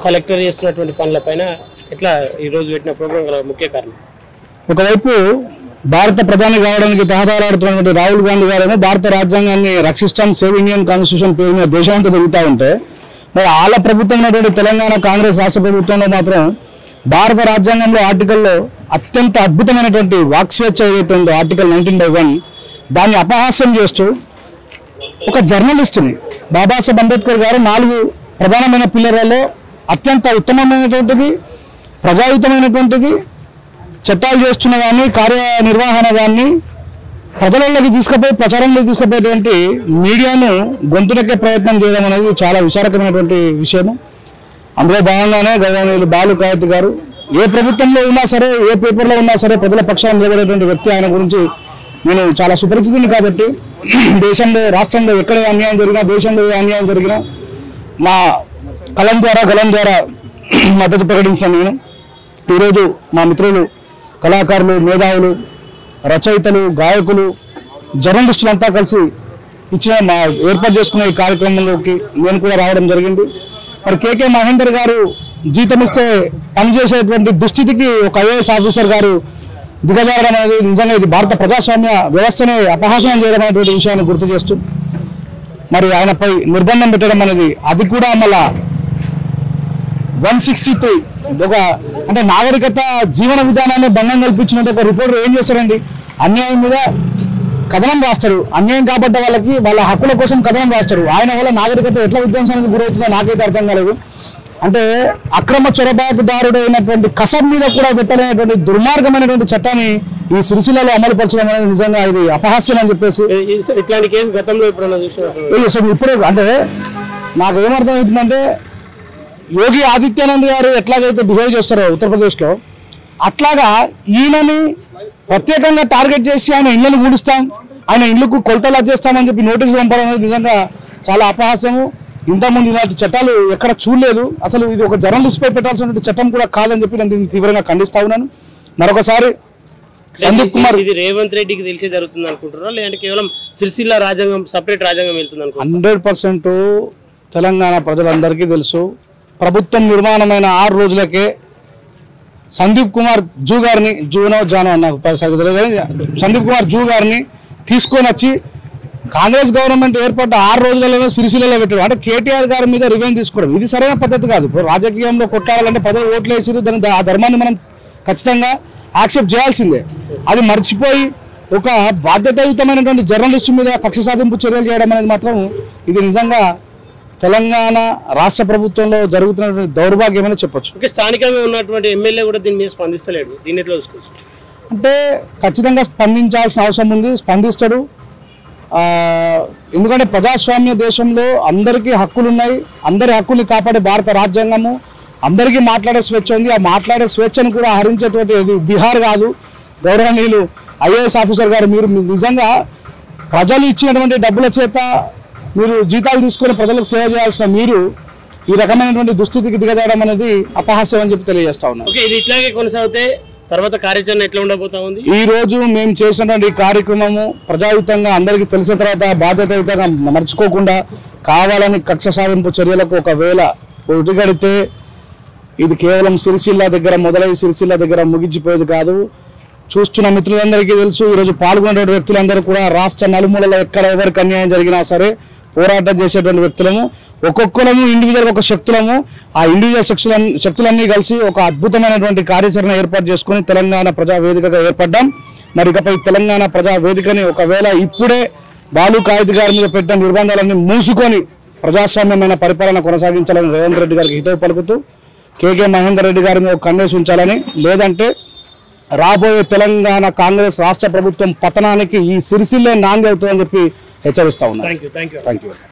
Collector చేస్తున్నటువంటి పనులపైన ఎట్లా ఈ రోజు పెట్టిన ప్రోగ్రామ్ గల ముఖ్య కారణం? ఒకవైపు భారత ప్రధాని కావడానికి తహతలాడుతున్నటువంటి రాహుల్ గాంధీ గారేమో భారత రాజ్యాంగాన్ని రక్షిస్తాం, సేవ్ ఇండియన్ కాన్స్టిట్యూషన్ పేరు మీద దేశమంతా తిరుగుతూ ఉంటే, మరి వాళ్ళ ప్రభుత్వం ఉన్నటువంటి తెలంగాణ కాంగ్రెస్ రాష్ట్ర ప్రభుత్వంలో మాత్రం భారత రాజ్యాంగంలో ఆర్టికల్లో అత్యంత అద్భుతమైనటువంటి వాక్ స్వేచ్ఛ ఏదైతే ఉందో ఆర్టికల్ 19/1 దాన్ని అపహాస్యం చేస్తూ ఒక జర్నలిస్టుని బాబాసాహెబ్ అంబేద్కర్ గారు 4 ప్రధానమైన పిల్లర్లలో అత్యంత ఉత్తమమైనటువంటిది, ప్రజాయుతమైనటువంటిది, చట్టాలు చేస్తున్న దాన్ని, కార్యనిర్వహణ దాన్ని ప్రజలలోకి తీసుకుపోయి ప్రచారంలోకి తీసుకుపోయేటువంటి మీడియాను గొంతునెక్కే ప్రయత్నం చేయడం అనేది చాలా విచారకరమైనటువంటి విషయము. అందులో భాగంగానే గవర్నర్ బాలు కాయత్ గారు ఏ ప్రభుత్వంలో ఉన్నా సరే, ఏ పేపర్లో ఉన్నా సరే ప్రజల పక్షాన్ని నిలబడేటువంటి వ్యక్తి. ఆయన గురించి నేను చాలా సుపరిచితుని కాబట్టి దేశంలో, రాష్ట్రంలో ఎక్కడ అన్యాయం జరిగినా, దేశంలో ఏ అన్యాయం జరిగినా మా కలం ద్వారా మద్దతు ప్రకటించాను. నేను ఈరోజు మా మిత్రులు, కళాకారులు, మేధావులు, రచయితలు, గాయకులు, జర్నలిస్టులంతా కలిసి ఇచ్చిన మా ఏర్పాటు చేసుకున్న ఈ కార్యక్రమంలోకి నేను కూడా రావడం జరిగింది. మరి కేకే మహేందర్ గారు జీతం ఇస్తే పనిచేసేటువంటి దుస్థితికి ఒక ఐఏఎస్ ఆఫీసర్ గారు దిగజారడం అనేది నిజంగా ఇది భారత ప్రజాస్వామ్య వ్యవస్థనే అపహాస్యం చేయడం అనేటువంటి విషయాన్ని గుర్తు చేస్తూ, మరి ఆయనపై నిర్బంధం పెట్టడం అనేది అది కూడా మళ్ళా 163 ఒక అంటే నాగరికత జీవన విధానాన్ని భంగం కల్పించినట్టు ఒక రిపోర్టర్ ఏం చేస్తారండి? అన్యాయం మీద కథనం రాస్తారు, అన్యాయం కాబట్ట వాళ్ళకి వాళ్ళ హక్కుల కోసం కథనం రాస్తారు. ఆయన వల్ల నాగరికత ఎట్లా విధ్వంసానికి గురవుతుందో నాకైతే అర్థం కాలేదు. అంటే అక్రమ చొరబాటుదారుడు అయినటువంటి కసబ్ మీద కూడా పెట్టలేనటువంటి దుర్మార్గమైనటువంటి చట్టాన్ని ఈ సిరిసిల్లలో అమలు పరచడం అనేది నిజంగా ఇది అపహాస్యం అని చెప్పేసి ఇట్లాంటి కేసు గతంలో ఇప్పుడే అంటే నాకు ఏమర్థమవుతుందంటే, యోగి ఆదిత్యానంద్ గారు ఎట్లాగైతే బిహేవ్ చేస్తారో ఉత్తరప్రదేశ్లో, అట్లాగా ఈయనని ప్రత్యేకంగా టార్గెట్ చేసి ఆయన ఇళ్లను ఊడుస్తాం, ఆయన ఇళ్లకు కొలతలు చేస్తామని చెప్పి నోటీసులు పంపడం అనేది నిజంగా చాలా అపహాస్యము. ఇంతకుముందు ఇలాంటి చట్టాలు ఎక్కడ చూడలేదు. అసలు ఇది ఒక జర్నలిస్ట్పై పెట్టాల్సిన చట్టం కూడా కాదని చెప్పి నేను దీన్ని తీవ్రంగా ఖండిస్తా ఉన్నాను. మరొకసారి సందీప్ కుమార్, ఇది రేవంత్ రెడ్డికి తెలిసే జరుగుతుంది అనుకుంటున్నారా, లేదంటే కేవలం సిరిసిల్ల రాజ్యాంగం సపరేట్ రాజ్యాంగం వెళ్తుంది అనుకుంటున్నారా? 100% తెలంగాణ ప్రజలందరికీ తెలుసు. ప్రభుత్వం నిర్మాణమైన 6 రోజులకే సందీప్ కుమార్ జూ గారిని, జానో నాకు సందీప్ కుమార్ జూ గారిని తీసుకొని వచ్చి కాంగ్రెస్ గవర్నమెంట్ ఏర్పడ్డ 6 రోజులలో సిరిసిల్లలో పెట్టారు. అంటే కేటీఆర్ గారి మీద రివెంజ్ తీసుకోవడం ఇది సరైన పద్ధతి కాదు. ఇప్పుడు రాజకీయంలో కొట్టాలంటే 10 ఓట్లు వేసిరు, దాని ఆ ధర్మాన్ని మనం ఖచ్చితంగా యాక్సెప్ట్ చేయాల్సిందే. అది మర్చిపోయి ఒక బాధ్యతాయుతమైనటువంటి జర్నలిస్టు మీద కక్ష సాధింపు చర్యలు చేయడం అనేది మాత్రం ఇది నిజంగా తెలంగాణ రాష్ట్ర ప్రభుత్వంలో జరుగుతున్నటువంటి దౌర్భాగ్యమని చెప్పొచ్చు. ఓకే, స్థానికంగా ఉన్నటువంటి ఎమ్మెల్యే కూడా దీని మీద స్పందిస్తలేడు. దీన్ని ఎట్లా చూసుకోవచ్చు? అంటే ఖచ్చితంగా స్పందించాల్సిన అవసరం ఉంది, స్పందిస్తాడు. ఎందుకంటే ప్రజాస్వామ్య దేశంలో అందరికీ హక్కులు ఉన్నాయి, అందరి హక్కుల్ని కాపాడే భారత రాజ్యాంగము, అందరికీ మాట్లాడే స్వేచ్ఛ ఉంది. ఆ మాట్లాడే స్వేచ్ఛను కూడా హరించేటువంటి బీహార్ కాదు. గౌరవనీయులు ఐఏఎస్ ఆఫీసర్ గారు, మీరు నిజంగా ప్రజలు ఇచ్చినటువంటి డబ్బుల చేత మీరు జీతాలు తీసుకొని ప్రజలకు సేవ చేయాల్సిన మీరు ఈ రకమైనటువంటి దుస్థితికి దిగజారడం అనేది అపహాస్యం అని చెప్పి తెలియజేస్తా ఉన్నాను. ఓకే, ఇది ఇట్లాగే కొనసాగితే తర్వాత కార్యాచరణ ఎట్లా ఉండబోతా ఉంది? ఈ రోజు మేము చేసినటువంటి కార్యక్రమము ప్రజాయుతంగా అందరికీ తెలిసిన తర్వాత బాధ్యతయుతంగా మర్చిపోకుండా కావాలని కక్ష సాధింపు చర్యలకు ఒకవేళ ఒడిగడితే ఇది కేవలం సిరిసిల్ల దగ్గర మొదలై సిరిసిల్ల దగ్గర ముగించిపోయేది కాదు. చూస్తున్న మిత్రులందరికీ తెలుసు, ఈరోజు పాల్గొనే వ్యక్తులందరూ కూడా రాష్ట్ర నలుమూలలో ఎక్కడ ఎవరికి అన్యాయం జరిగినా సరే పోరాటం చేసేటువంటి వ్యక్తులము, ఒక్కొక్కరము ఇండివిజువల్ ఒక శక్తులము. ఆ ఇండివిజువల్ శక్తులన్నీ కలిసి ఒక అద్భుతమైనటువంటి కార్యాచరణ ఏర్పాటు చేసుకుని తెలంగాణ ప్రజా వేదికగా ఏర్పడ్డాం. మరి ఇకపై తెలంగాణ ప్రజా వేదికని ఒకవేళ ఇప్పుడే బాలు కాయత్ గారి మీద పెట్టిన నిర్బంధాలన్నీ మూసుకొని ప్రజాస్వామ్యమైన పరిపాలన కొనసాగించాలని రేవంత్ రెడ్డి గారికి హితవు పలుకుతూ కేకే మహేందర్ రెడ్డి గారిని ఒక కన్నేసి ఉంచాలని, లేదంటే రాబోయే తెలంగాణ కాంగ్రెస్ రాష్ట్ర ప్రభుత్వం పతనానికి ఈ సిరిసిల్లే నాంది అవుతుందని చెప్పి హెచ్చరిస్తా ఉన్నాను. Thank you.